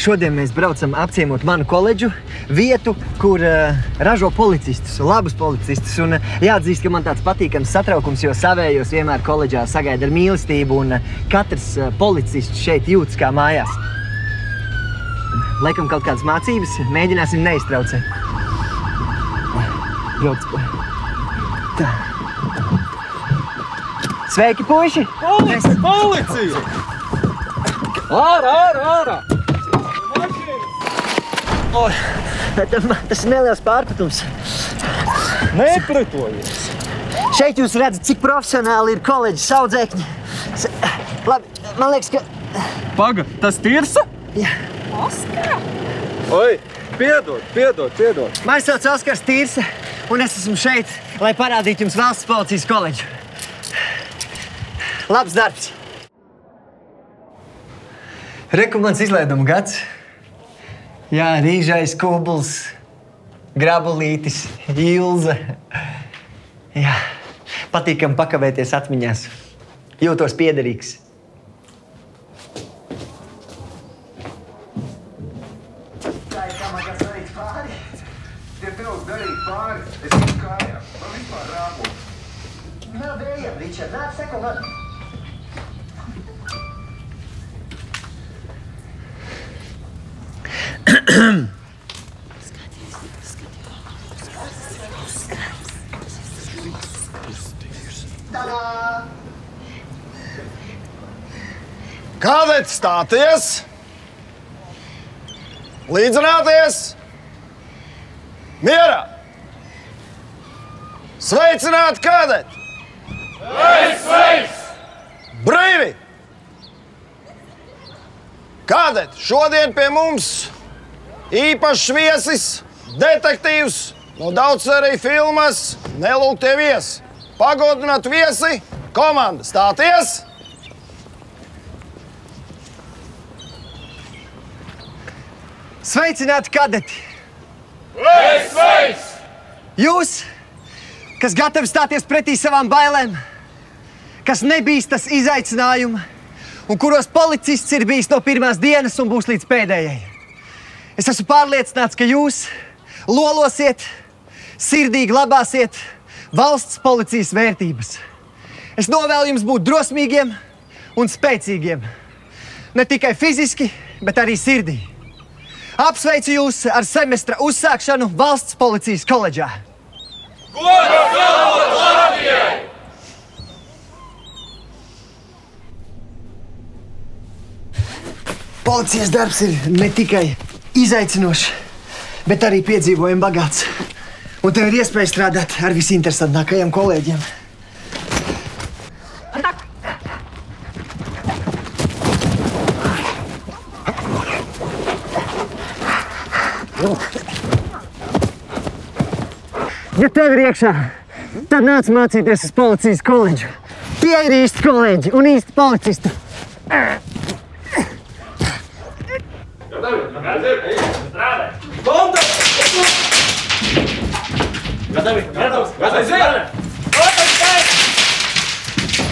Šodien mēs braucam apciemot manu koledžu, vietu, kur ražo policistus, labus policistus. Un jāatzīst, ka man tāds patīkams satraukums, jo savējos vienmēr koledžā sagaida ar mīlestību, un katrs policists šeit jūtas kā mājās. Laikam kaut kādas mācības, mēģināsim neiztraucēt. Brauc. Tā. Sveiki, puiši! Policija! Ārā! Tas ir neliels pārpratums. Nepretojies! Šeit jūs redzat, cik profesionāli ir koledžas audzēkņi. Labi, man liekas, ka... Paga, tas Tirsa? Jā. Oskara? Oi, piedod. Mani sauc Oskars Tirsa, un es esmu šeit, lai parādītu jums valsts policijas koledžu. Labs darbs! Reku mans izlaiduma gads. Jā, Rīžais, Kubuls, Grabulītis, Ilze. Jā, patīkam pakavēties atmiņās. Jūtos piederīgs. Tā ir kā man kas darīt pāri. Tie tev darīt pāri. Es esmu kājām. Man vispār rāpo. Nav ejam, Ričard. Nāk, seko man. Kādēļ stāties? Līdzināties? Mierā! Sveicināt kādēļ! Sveic! Brīvi! Kādēļ šodien pie mums īpašs viesis, detektīvs no daudzsēriju filmas Nelūgtie viesi. Pagodināt viesi, komanda stāties! Sveicināti, kadeti! Sveic! Jūs, kas gatavi stāties pretī savām bailēm, kas nebīstas izaicinājuma un kuros policists ir bijis no pirmās dienas un būs līdz pēdējai. Es esmu pārliecināts, ka jūs lolosiet, sirdīgi glabāsiet valsts policijas vērtības. Es novēlu jums būt drosmīgiem un spēcīgiem. Ne tikai fiziski, bet arī sirdī. Apsveicu jūs ar semestra uzsākšanu valsts policijas koledžā. Gods kalpot Latvijai! Policijas darbs ir ne tikai izaicinošs, bet arī piedzīvojumi bagāts. Un tev ir iespēja strādāt ar visinteresantākajiem kolēģiem. Ja tev ir iekšā, tad nāc mācīties uz policijas koledžu. Tie ir īsti kolēģi un īsti policisti.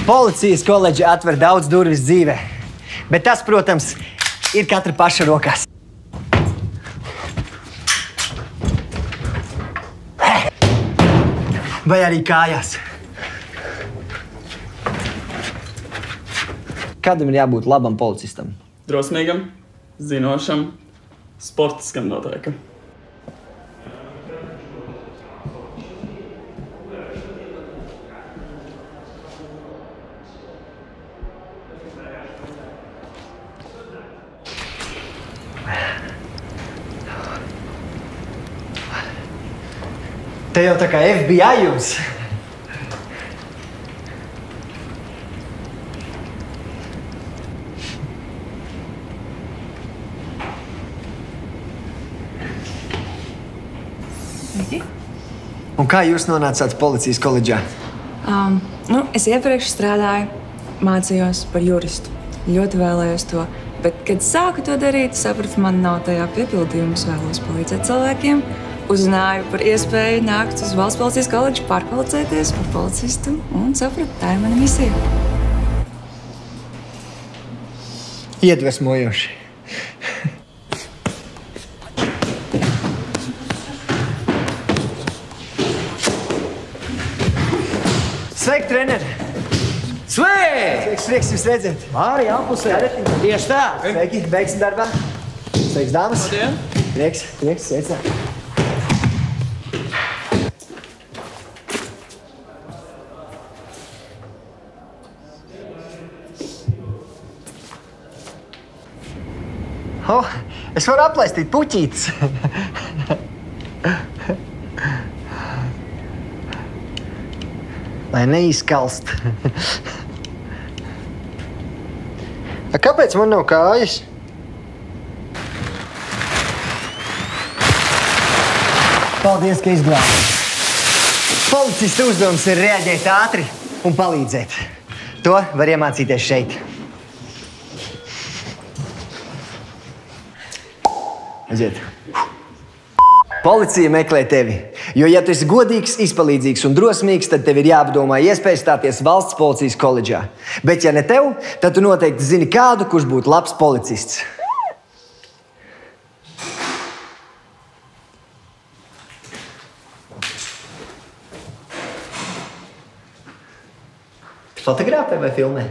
Policijas koledža atver daudz durvis dzīvē, bet tas, protams, ir katra paša rokās. Vai arī kājās. Kādam ir jābūt labam policistam? Drosmīgam, zinošam, sportiskam noteikam. Te jau tā kā FBI jums. Un kā jūs nonācāt policijas koledžā? Es iepriekš strādāju, mācījos par juristu. Ļoti vēlējos to. Bet, kad sāku to darīt, sapratu, man nav tajā piepildījuma. Es vēlos palīdzēt cilvēkiem. Uzzināju par iespēju nākt uz valsts policijas koledžu, pārkvalificēties par policistu un sapratu, tā ir mana misija. Iedvesmojoši. prieks jūs redzēt. Arī apusē. Tieši tā. Sveiki, veiksim darbā. Sveiks, dāmas. Labdien. Prieks, sveicināt. Es varu aplaistīt puķītes. Lai neizkalst. Kāpēc man nav kājas? Paldies, ka izglābi. Policista uzdevums ir reaģēt ātri un palīdzēt. To var iemācīties šeit. Aiziet. Policija meklē tevi, jo, ja tu esi godīgs, izpalīdzīgs un drosmīgs, tad tev ir jāapdomā iespēja stāties valsts policijas koledžā. Bet, ja ne tev, tad tu noteikti zini kādu, kurš būtu labs policists. Fotografē vai filmē?